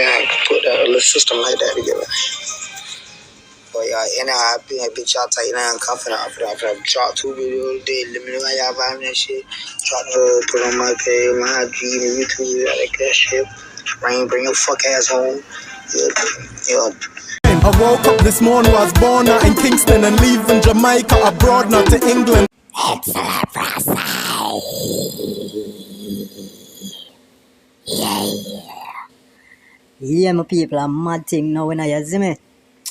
I put that little system like that together. But yeah, and I've been a bitch out tight and confident. I've dropped 2 videos a day. Let me know how y'all vibing that shit. Put on my page, my IG, and YouTube, like that shit. Bring your fuck ass home. Yeah. I woke up this morning, was born out in Kingston and leaving Jamaica abroad, not to England. Excellent process. Yeah, my people, a mad thing now when I see me.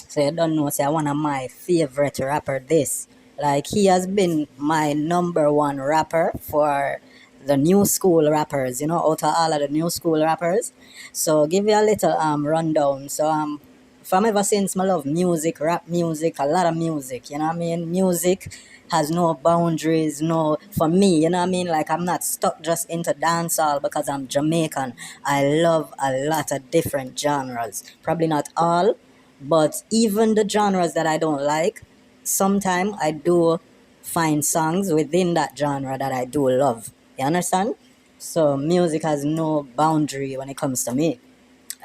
So you don't know, say one of my favorite rapper this. Like he has been my number one rapper for the new school rappers, you know, out of all of the new school rappers. So give you a little rundown. So from ever since I love music, rap music, a lot of music, you know what I mean? Music has no boundaries, no, for me, you know what I mean? Like I'm not stuck just into dancehall because I'm Jamaican. I love a lot of different genres. Probably not all, but even the genres that I don't like, sometimes I do find songs within that genre that I do love. You understand? So music has no boundary when it comes to me.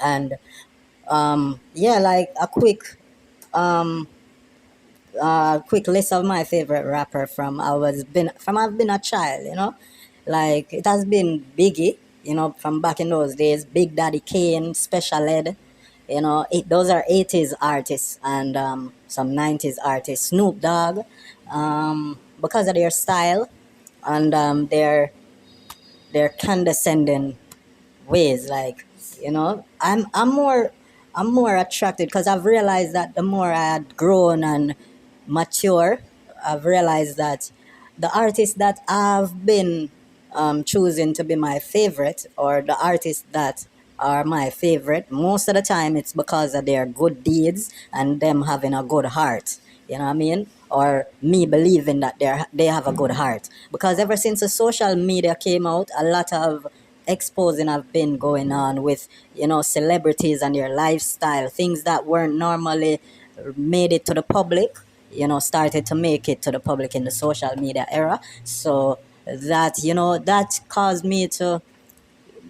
And yeah, like a quick list of my favorite rapper from I've been a child, you know. Like it has been Biggie, you know, from back in those days, Big Daddy Kane, Special Ed, you know, those are 80s artists and some 90s artists. Snoop Dogg, because of their style and their condescending ways, like, you know, I'm more attracted because I've realized that the more I had grown and mature, I've realized that the artists that I've been choosing to be my favorite, or the artists that are my favorite, most of the time it's because of their good deeds and them having a good heart. You know what I mean? Or me believing that they have a good heart. Because ever since the social media came out, a lot of exposing have been going on with, you know, celebrities and their lifestyle, things that weren't normally made it to the public, you know, started to make it to the public in the social media era. So that, you know, that caused me to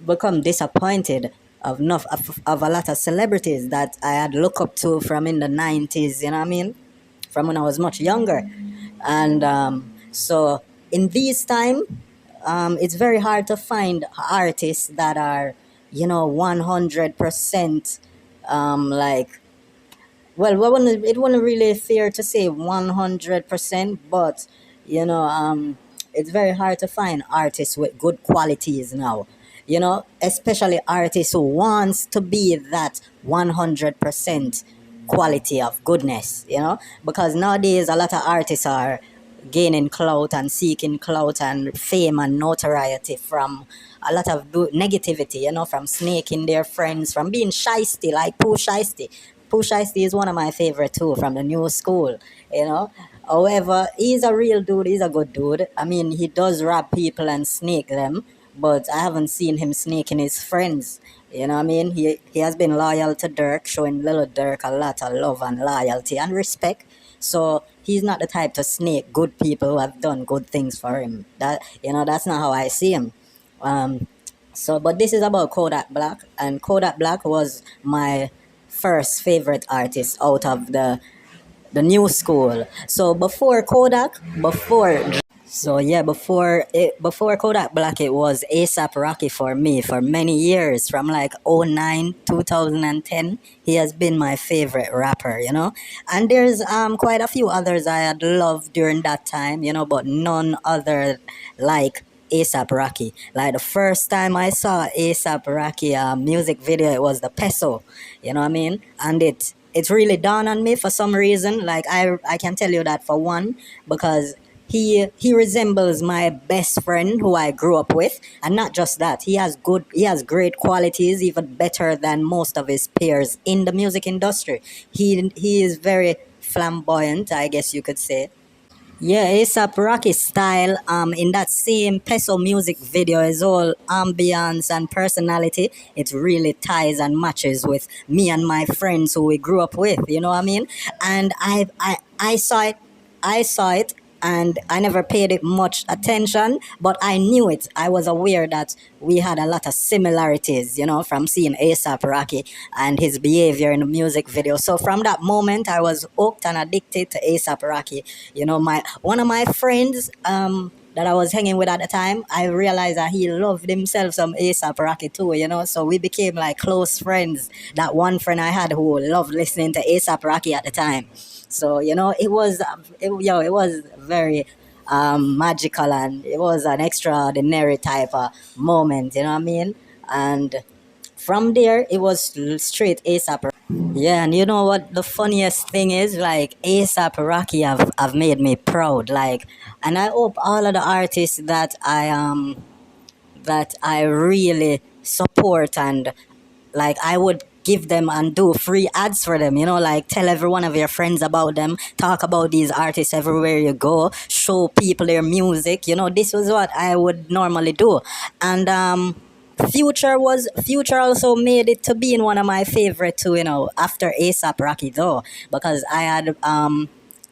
become disappointed of a lot of celebrities that I had looked up to from in the 90s, you know what I mean? From when I was much younger. And so in these time, it's very hard to find artists that are, you know, 100% like, well, it wasn't really fair to say 100%, but, you know, it's very hard to find artists with good qualities now. You know, especially artists who wants to be that 100% quality of goodness, you know, because nowadays a lot of artists are gaining clout and seeking clout and fame and notoriety from a lot of negativity, you know, from snaking their friends, from being shysty, like Pooh Shiesty. Pooh Shiesty is one of my favorite too, from the new school, you know. However, he's a real dude, he's a good dude. I mean, he does rob people and snake them, but I haven't seen him snaking his friends. You know what I mean? He has been loyal to Dirk, showing little Dirk a lot of love and loyalty and respect. So he's not the type to snake good people who have done good things for him. That, you know, that's not how I see him. But this is about Kodak Black, and Kodak Black was my first favorite artist out of the new school. So before Kodak, before Kodak Black, it was ASAP Rocky for me for many years. From like '09, 2010, he has been my favorite rapper, you know. And there's quite a few others I had loved during that time, you know, but none other like ASAP Rocky. Like the first time I saw ASAP Rocky music video, it was the Peso, you know what I mean? And it's really dawned on me for some reason. Like I can tell you that for one, because he resembles my best friend who I grew up with, and not just that, he has great qualities, even better than most of his peers in the music industry. He is very flamboyant, I guess you could say. Yeah, ASAP Rocky style in that same Peso music video is all ambience and personality. It really ties and matches with me and my friends who we grew up with, you know what I mean? And I saw it and I never paid it much attention, but I knew it. I was aware that we had a lot of similarities, from seeing ASAP Rocky and his behavior in the music video. So from that moment, I was hooked and addicted to ASAP Rocky. My one of my friends, that I was hanging with at the time, I realized that he loved himself some ASAP Rocky too, So we became like close friends. That one friend I had who loved listening to ASAP Rocky at the time. So it was very magical, and it was an extraordinary type of moment. You know what I mean? And from there, it was straight ASAP. Yeah, and you know what the funniest thing is? Like ASAP Rocky have made me proud. Like, and I hope all of the artists that I really support, and like I would give them and do free ads for them, like tell every one of your friends about them, talk about these artists everywhere you go, show people their music. This was what I would normally do. And Future also made it to be in one of my favorite too, after ASAP Rocky though, because I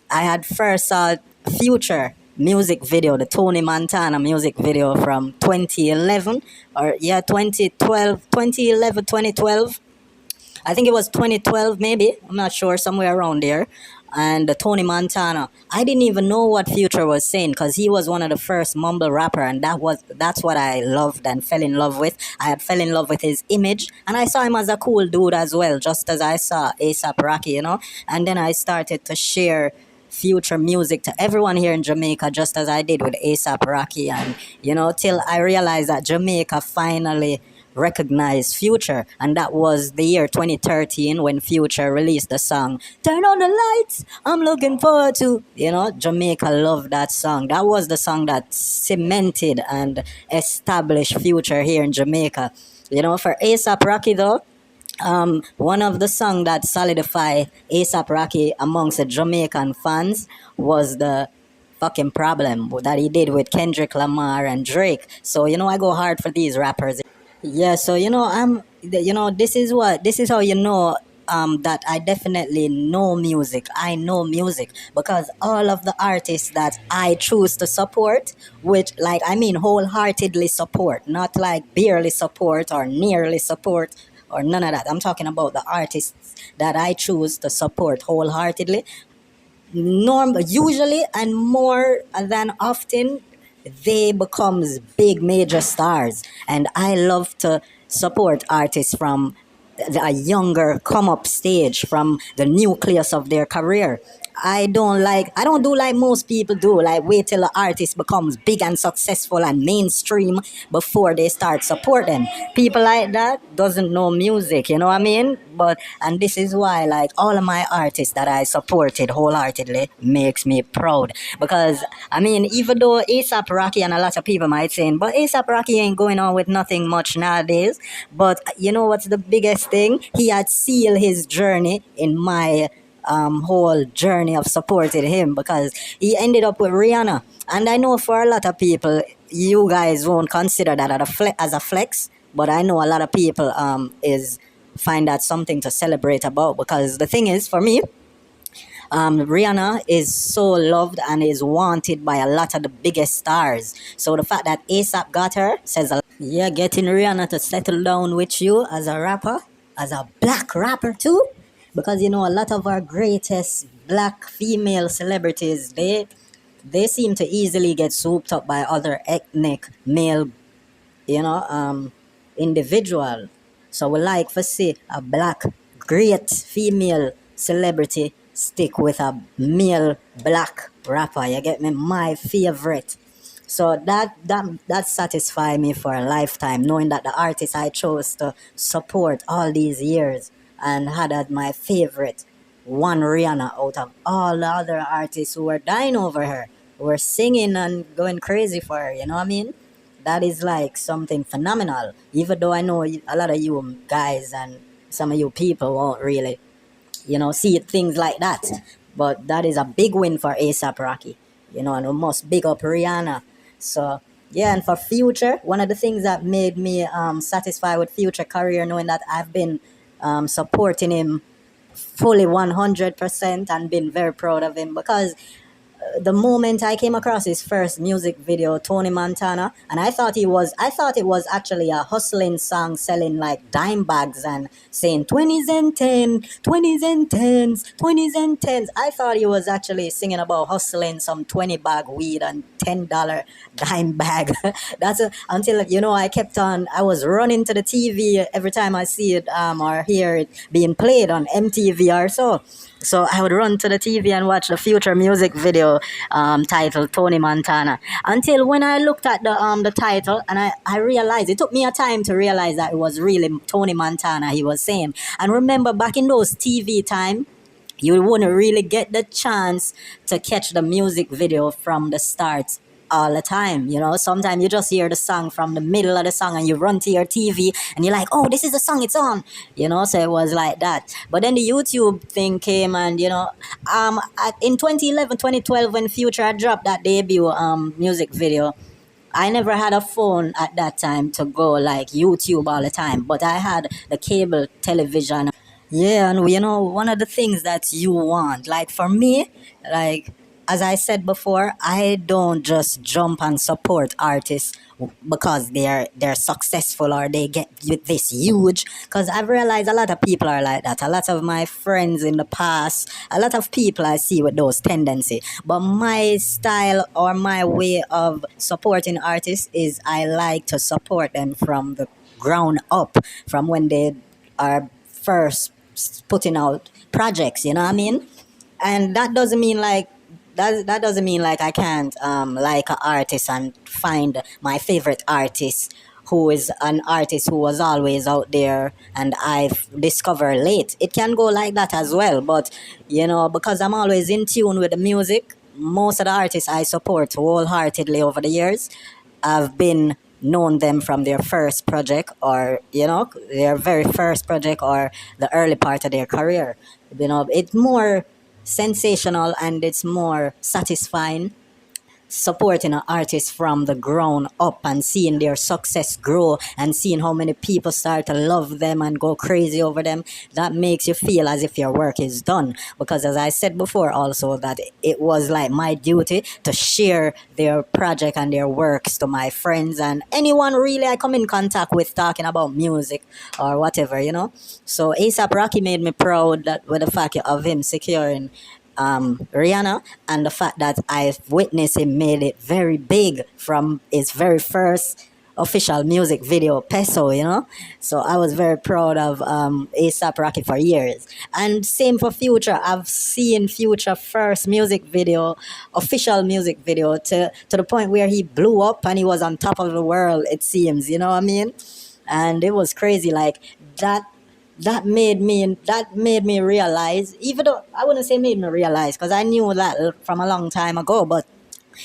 had first saw Future music video, the Tony Montana music video from 2011, or yeah, 2012, 2011, 2012. I think it was 2012, maybe. I'm not sure, somewhere around there. And Tony Montana. I didn't even know what Future was saying because he was one of the first mumble rapper, and that's what I loved and fell in love with. I had fell in love with his image, and I saw him as a cool dude as well, just as I saw ASAP Rocky. And then I started to share Future music to everyone here in Jamaica, just as I did with ASAP Rocky, and till I realized that Jamaica finally recognized Future, and that was the year 2013 when Future released the song "Turn on the Lights, I'm Looking Forward to." Jamaica loved that song. That was the song that cemented and established Future here in Jamaica. For ASAP Rocky though, one of the songs that solidify ASAP Rocky amongst the Jamaican fans was the fucking Problem that he did with Kendrick Lamar and Drake. So I go hard for these rappers. Yeah, so this is how that I definitely know music. I know music because all of the artists that I choose to support, which like I mean wholeheartedly support, not like barely support or nearly support or none of that. I'm talking about the artists that I choose to support wholeheartedly. Usually and more than often, they becomes big major stars, and I love to support artists from a younger come up stage, from the nucleus of their career. I don't do like most people do, like wait till the artist becomes big and successful and mainstream before they start support them. People like that doesn't know music, you know what I mean? And this is why like all of my artists that I supported wholeheartedly makes me proud. Because I mean, even though ASAP Rocky, and a lot of people might say, but ASAP Rocky ain't going on with nothing much nowadays. But you know what's the biggest thing? He had sealed his journey in my whole journey of supporting him, because he ended up with Rihanna. And I know for a lot of people, you guys won't consider that as a flex, but I know a lot of people is find that something to celebrate about, because the thing is, for me, Rihanna is so loved and is wanted by a lot of the biggest stars. So the fact that ASAP got her says a lot. Yeah, getting Rihanna to settle down with you as a rapper, as a black rapper too, because a lot of our greatest black female celebrities, they seem to easily get swooped up by other ethnic male, you know, um, individual. So we like to see a black great female celebrity stick with a male black rapper. You get me? My favorite. So that satisfies me for a lifetime, knowing that the artist I chose to support all these years and had as my favorite one Rihanna out of all the other artists who were dying over her, who were singing and going crazy for her. You know what I mean? That is like something phenomenal. Even though I know a lot of you guys and some of you people won't really, see things like that. But that is a big win for ASAP Rocky, and we must big up Rihanna. So, yeah, and for Future, one of the things that made me satisfied with Future career, knowing that I've been supporting him fully 100% and been very proud of him, because the moment I came across his first music video, Tony Montana, and I thought it was actually a hustling song selling like dime bags and saying 20s and 10, 20s and 10s, 20s and 10s. I thought he was actually singing about hustling some 20 bag weed and $10 dime bag. Until, I was running to the TV every time I see it or hear it being played on MTV or so. So I would run to the TV and watch the Future music video titled Tony Montana. Until when I looked at the title and I realized, it took me a time to realize that it was really Tony Montana he was saying. And remember, back in those TV time, you wouldn't really get the chance to catch the music video from the start all the time. Sometimes you just hear the song from the middle of the song and you run to your TV and you're like, oh, this is the song, it's on. So it was like that. But then the YouTube thing came and in 2011 2012 when Future had dropped that debut music video, I never had a phone at that time to go like YouTube all the time, but I had the cable television. Yeah, and one of the things that you want, like for me, like as I said before, I don't just jump and support artists because they're successful or they get with this huge. Because I've realized a lot of people are like that. A lot of my friends in the past, a lot of people I see with those tendencies. But my style or my way of supporting artists is I like to support them from the ground up, from when they are first putting out projects, you know what I mean? And that doesn't mean like that doesn't mean like I can't like an artist and find my favorite artist who is an artist who was always out there and I've discovered late. It can go like that as well, but because I'm always in tune with the music, most of the artists I support wholeheartedly over the years, I've been known them from their first project or their very first project or the early part of their career. It's more sensational and it's more satisfying supporting an artist from the ground up and seeing their success grow and seeing how many people start to love them and go crazy over them. That makes you feel as if your work is done, because as I said before also, that it was like my duty to share their project and their works to my friends and anyone really I come in contact with talking about music or whatever. So ASAP Rocky made me proud that with the fact of him securing Rihanna, and the fact that I've witnessed him made it very big from his very first official music video, Peso, So I was very proud of ASAP Rocky for years. And same for Future. I've seen Future first music video, official music video, to the point where he blew up and he was on top of the world, it seems, you know what I mean? And it was crazy, like that made me realize, even though I wouldn't say made me realize because I knew that from a long time ago, but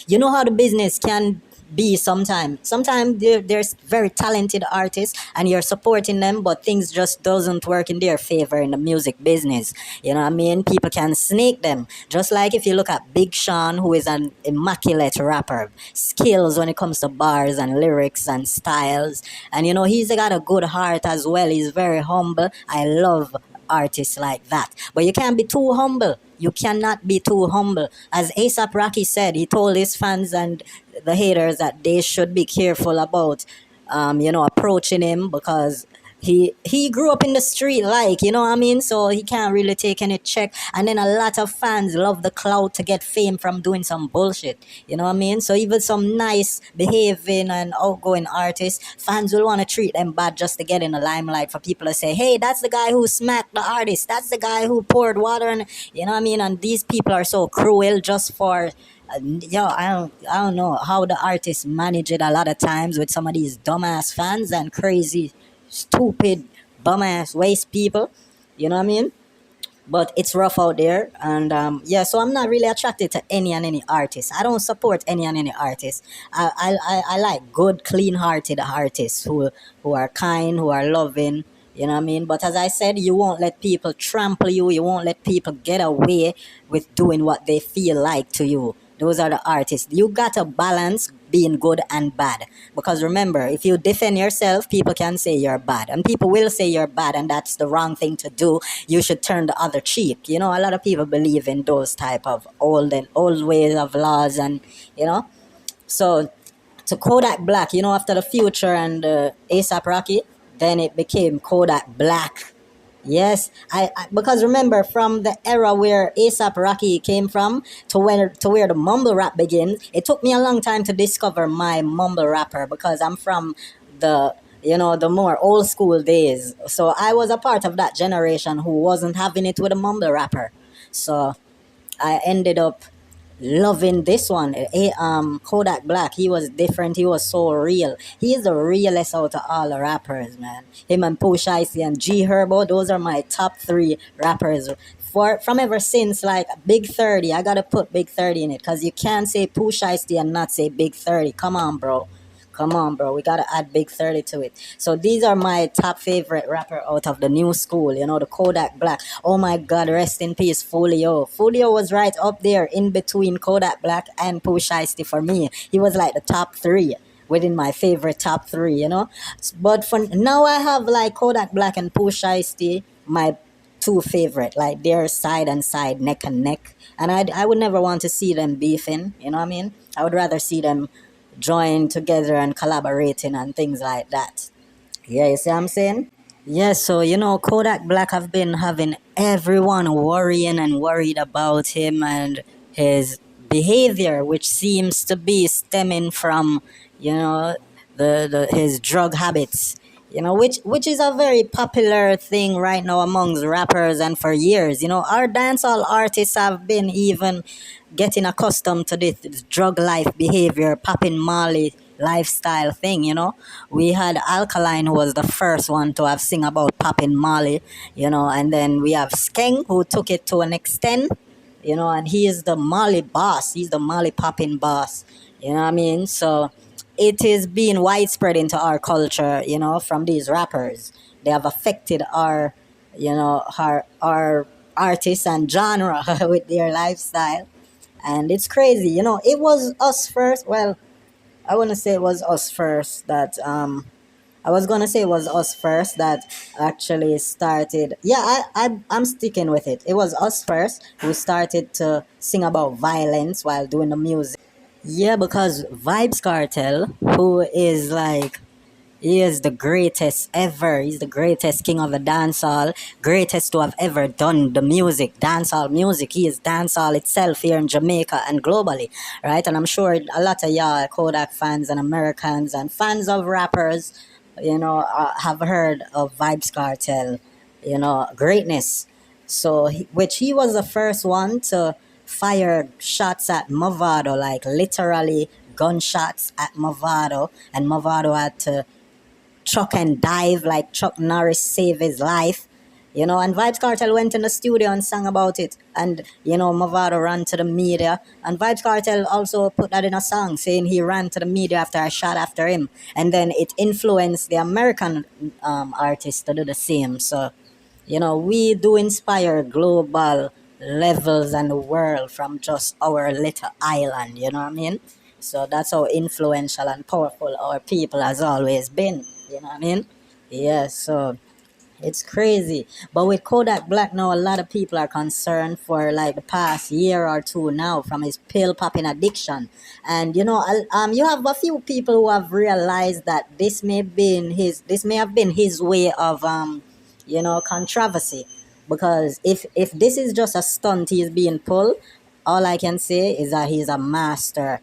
you know how the business can be sometimes. Sometimes there's very talented artists and you're supporting them, but things just doesn't work in their favor in the music business. You know what I mean? People can snake them. Just like if you look at Big Sean, who is an immaculate rapper, skills when it comes to bars and lyrics and styles. And he's got a good heart as well. He's very humble. I love artists like that. But you can't be too humble. You cannot be too humble. As ASAP Rocky said, he told his fans and the haters that they should be careful about, approaching him because he grew up in the street, like, you know what I mean? So he can't really take any check. And then a lot of fans love the clout to get fame from doing some bullshit. You know what I mean? So even some nice behaving and outgoing artists, fans will want to treat them bad just to get in the limelight for people to say, hey, that's the guy who smacked the artist. That's the guy who poured water. And you know what I mean? And these people are so cruel just for... I don't know how the artists manage it a lot of times with some of these dumbass fans and crazy stupid bum-ass waste people, you know what I mean? But it's rough out there, and so I'm not really attracted to any and any artist. I don't support any and any artist. I like good, clean-hearted artists who are kind, who are loving, you know what I mean? But as I said, you won't let people trample you. You won't let people get away with doing what they feel like to you. Those are the artists. You got to balance being good and bad. Because remember, if you defend yourself, people can say you're bad. And people will say you're bad, and that's the wrong thing to do. You should turn the other cheek. You know, a lot of people believe in those type of old ways of laws, and you know. So to Kodak Black, you know, after the Future and ASAP Rocky, then it became Kodak Black. Yes, because remember, from the era where ASAP Rocky came from to where the mumble rap begins, it took me a long time to discover my mumble rapper, because I'm from the the more old school days. So I was a part of that generation who wasn't having it with a mumble rapper. So I ended up loving this one. Kodak Black. He was different. He was so real. He is the realest out of all the rappers, man. Him and Pooh Shiesty and G Herbo. Those are my top three rappers. From ever since like Big 30. I gotta put Big 30 in it, because you can't say Pooh Shiesty and not say Big 30. Come on, bro. Come on, bro. We gotta add Big 30 to it. So these are my top favorite rapper out of the new school. You know, the Kodak Black. Oh my God, rest in peace, Folio. Folio was right up there in between Kodak Black and Pooh Shiesty for me. He was like the top three within my favorite top three. You know, but for now I have like Kodak Black and Pooh Shiesty, my two favorite. Like they're side and side, neck and neck. And I would never want to see them beefing. You know what I mean? I would rather see them join together and collaborating and things like that. Yeah, you see what I'm saying? Yeah, so Kodak Black have been having everyone worrying and worried about him and his behavior, which seems to be stemming from, you know, the his drug habits. Which is a very popular thing right now amongst rappers, and for years, our dancehall artists have been even getting accustomed to this drug life behavior, popping Molly lifestyle thing. We had Alkaline, who was the first one to have sing about popping Molly, and then we have Skeng, who took it to an extent, and he is the Molly boss. He's the Molly popping boss. You know what I mean? So it is being widespread into our culture, from these rappers. They have affected our artists and genre with their lifestyle. And it's crazy. It was us first. Well, I want to say it was us first that I was gonna say it was us first that actually started. Yeah, I'm sticking with it. It was us first who started to sing about violence while doing the music. Yeah, because Vybz Kartel, who is like, he is the greatest ever. He's the greatest king of the dancehall, greatest to have ever done the music, dancehall music. He is dancehall itself here in Jamaica and globally, right? And I'm sure a lot of y'all Kodak fans and Americans and fans of rappers, have heard of Vybz Kartel, greatness. So, which he was the first one to fire shots at Movado, like literally gunshots at Movado, and Movado had to Chuck and dive like Chuck Norris saved his life. And Vybz Kartel went in the studio and sang about it. And, Movado ran to the media. And Vybz Kartel also put that in a song, saying he ran to the media after I shot after him. And then it influenced the American artists to do the same. So, we do inspire global levels and the world from just our little island, you know what I mean? So that's how influential and powerful our people has always been. You know what I mean? Yeah, so it's crazy. But with Kodak Black now, a lot of people are concerned for like the past year or two now from his pill popping addiction. And you have a few people who have realized that this may have been his way of controversy. Because if this is just a stunt he's being pulled, all I can say is that he's a master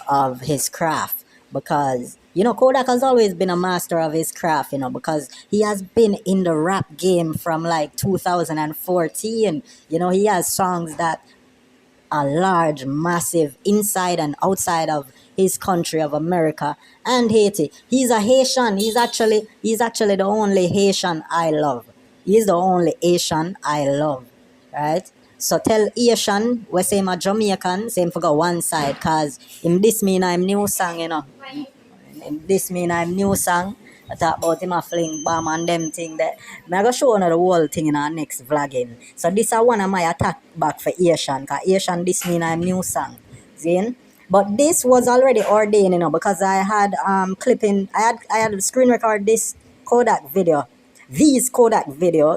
of his craft, because Kodak has always been a master of his craft, because he has been in the rap game from like 2014. He has songs that are large, massive, inside and outside of his country of America and Haiti. He's a Haitian. He's actually the only Haitian I love. He's the only Asian I love, right? So tell Asian, we say I'm a Jamaican, same for go one side, cause him this mean I'm new song, Him this mean I'm new song. I talk about him a fling bomb and them thing that. I'm gonna show another whole thing in our next vlogging. So this is one of my attack back for Asian, cause Asian this mean I'm new song. See? But this was already ordained, because I had I had screen record these Kodak video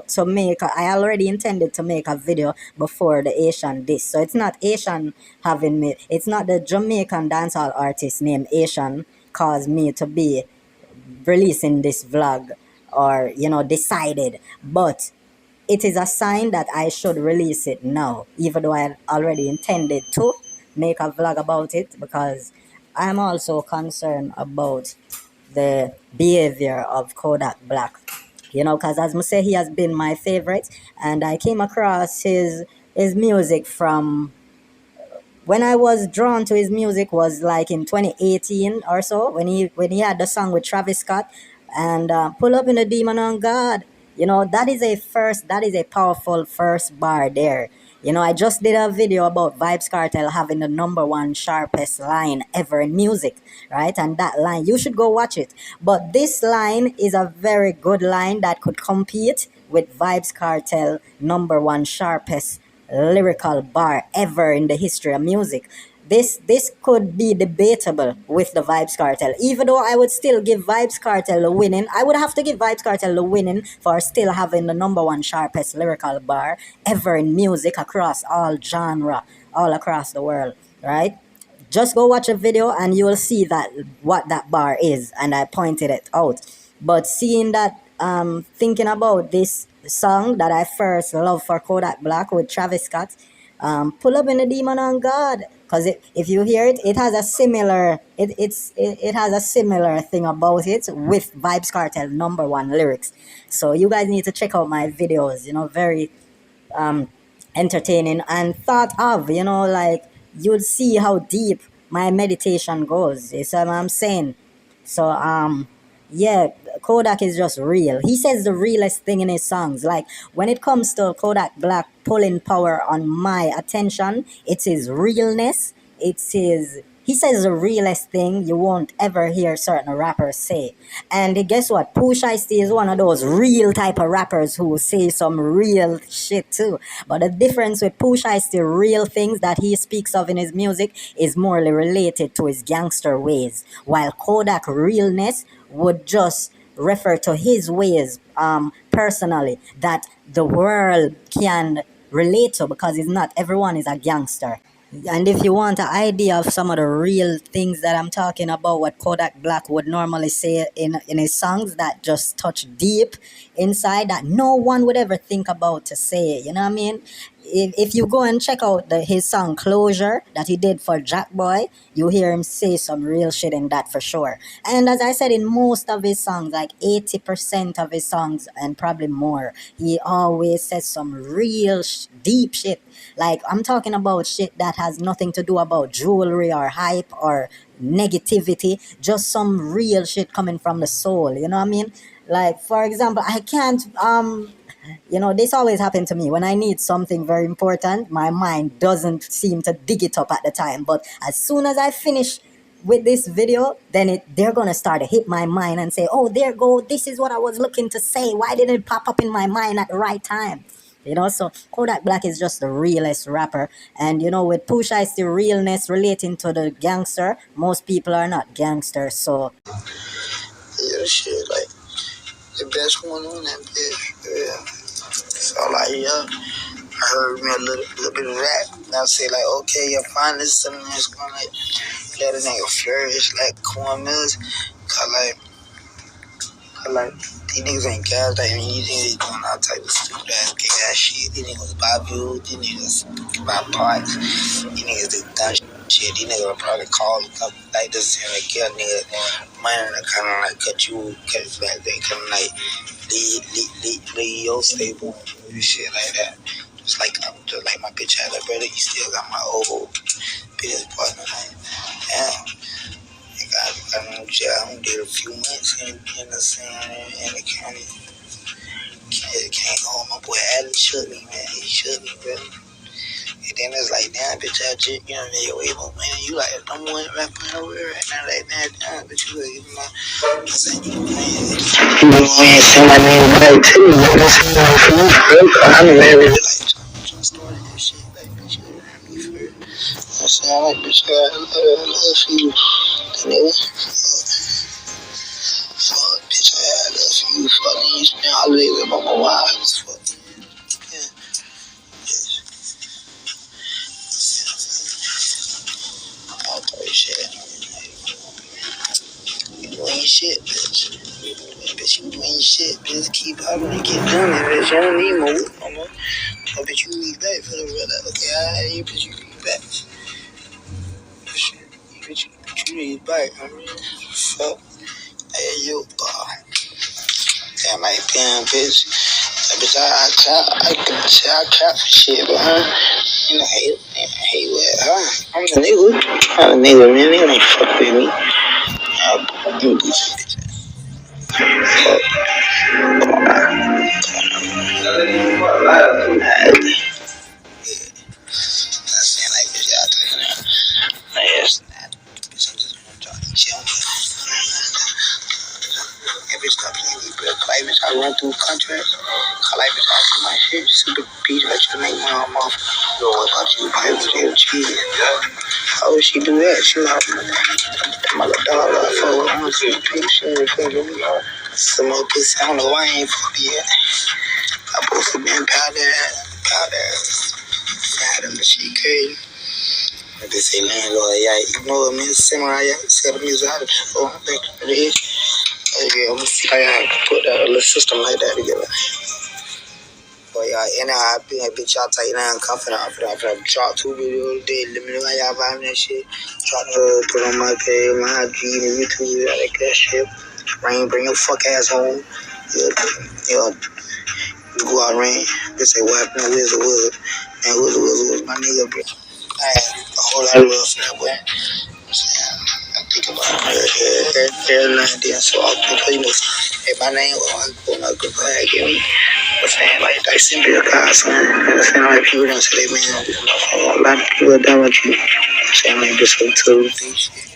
to make. I already intended to make a video before the Asian this. So it's not Asian having me. It's not the Jamaican dancehall artist named Asian caused me to be releasing this vlog, or decided, but it is a sign that I should release it now, even though I had already intended to make a vlog about it, because I'm also concerned about the behavior of Kodak Black. Because as I say, he has been my favorite, and I came across his music from when I was drawn to his music was like in 2018 or so, when he had the song with Travis Scott and Pull Up in the Demon on God. That is a powerful first bar there. I just did a video about Vybz Kartel having the number one sharpest line ever in music, right? And that line, you should go watch it. But this line is a very good line that could compete with Vybz Kartel number one sharpest lyrical bar ever in the history of music. This could be debatable with the Vybz Kartel. Even though I would still give Vybz Kartel the winning, I would have to give Vybz Kartel the winning for still having the number one sharpest lyrical bar ever in music across all genre, all across the world, right? Just go watch a video and you will see that what that bar is, and I pointed it out. But seeing that, thinking about this song that I first loved for Kodak Black with Travis Scott, Pull Up in the Demon on God, because if you hear it, it has a similar it has a similar thing about it with Vybz Kartel number one lyrics. So you guys need to check out my videos. Very um, entertaining and thought of, like you'll see how deep my meditation goes. You see what I'm saying? So, yeah, Kodak is just real. He says the realest thing in his songs. Like when it comes to Kodak Black pulling power on my attention, it's his realness. He says the realest thing you won't ever hear certain rappers say. And guess what? Pooh Shiesty is one of those real type of rappers who say some real shit too. But the difference with Pooh Shiesty, real things that he speaks of in his music is morely related to his gangster ways, while Kodak realness would just refer to his ways personally that the world can relate to, because it's not everyone is a gangster. And if you want an idea of some of the real things that I'm talking about, what Kodak Black would normally say in his songs that just touch deep inside, that no one would ever think about to say, you know what I mean? If you go and check out his song Closure that he did for Jack Boy, you hear him say some real shit in that for sure. And as I said, in most of his songs, like 80% of his songs and probably more, he always says some real deep shit. Like I'm talking about shit that has nothing to do about jewelry or hype or negativity, just some real shit coming from the soul, you know what I mean? Like for example, I can't this always happened to me when I need something very important. My mind doesn't seem to dig it up at the time, but as soon as I finish with this video, then they're gonna start to hit my mind and say, oh, there go, this is what I was looking to say, why didn't it pop up in my mind at the right time? So Kodak Black is just the realest rapper. And with Pusha, it's the realness relating to the gangster. Most people are not gangsters, so Yeah, shit, like the best one on that bitch. Yeah. So like, yeah, I heard me a little bit of that. And I say like, okay, yeah, fine, this is something that's gonna like let a nigga flourish like cornmeals. Cause like these niggas ain't guys. Like, I mean, these niggas doing all type of stupid ass gay ass shit. These niggas buy views. These niggas buy parts. These niggas do dumb shit. These niggas will probably call a couple like this and like, yeah, nigga, money to kind of like cut his back. They kind of like leave your stable and shit like that. Just like my bitch had a brother, you still got my old business partner. Like, damn. I did a few months in the county. Can't hold my boy Adam shook me, man. He shook me, bro. And then it's like, damn, bitch, I just, made way more money. You like the number one rapper in the world right now, like that, damn, bitch, you like, I said, you ain't send my name back to me. I'm married. Like, just started that shit, like, bitch, for real. I'm saying, like, bitch, I love you, nigga. Fuck, bitch, I love you, fucking. You spend holidays with my wives, fuck. Yeah. I thought shit. You ain't shit, bitch. Bitch, you ain't shit, bitch. Keep popping and keep doing it, bitch. I don't need more work no more. Oh, bitch, you read back for the real. Okay, alright, bitch, you read back. Bitch, you read back. I mean, fuck. Hey, you, damn, like, damn, bitch. Bitch, I can say I cap for shit, but you know, hate with her. I'm the nigga. I'm the nigga, man. Nigga ain't fuck with me. I'm do some bitch. Fuck. I'm saying, like, bitch, y'all talking about. Like, yes, bitch, I'm just gonna talk to chill. Yeah, bitch, stop playing with me, bro. Like, bitch, I run through contracts. Like, bitch, I do my shit. Super beat, let you make my own mouth. What about you, private cheese? How would she do that? She not my little dog. I fuck with her. She ain't fucking me. Some more pussy. I don't know why I ain't fucked yet. I posted been powder. But she crazy. But they say landlord, yeah, you know what I mean? Samurai, yeah, sell the music out of it. Oh, I'm back to the edge. Yeah, I'm gonna see how y'all put that little system like that together. But y'all, anyhow, I bitch, y'all tight now and confident. I'm finna drop 2 videos a day. Let me know how y'all vibing that shit. Try to put on my page, my IG, and YouTube, all that shit. Rain, bring your fuck ass home. Yeah, go out, Rain. They say, what happened to Wizard? Man, Wizard was my nigga, bro. I had a whole lot of love for that boy. I think about it every now and then, so often, because, you know, hey, my name, well, I go my good bag, give me. I'm saying, like, I send me a car, son. I'm saying, like, people don't say, man, a lot of people are down with you. I'm saying, like, this whole total thing shit.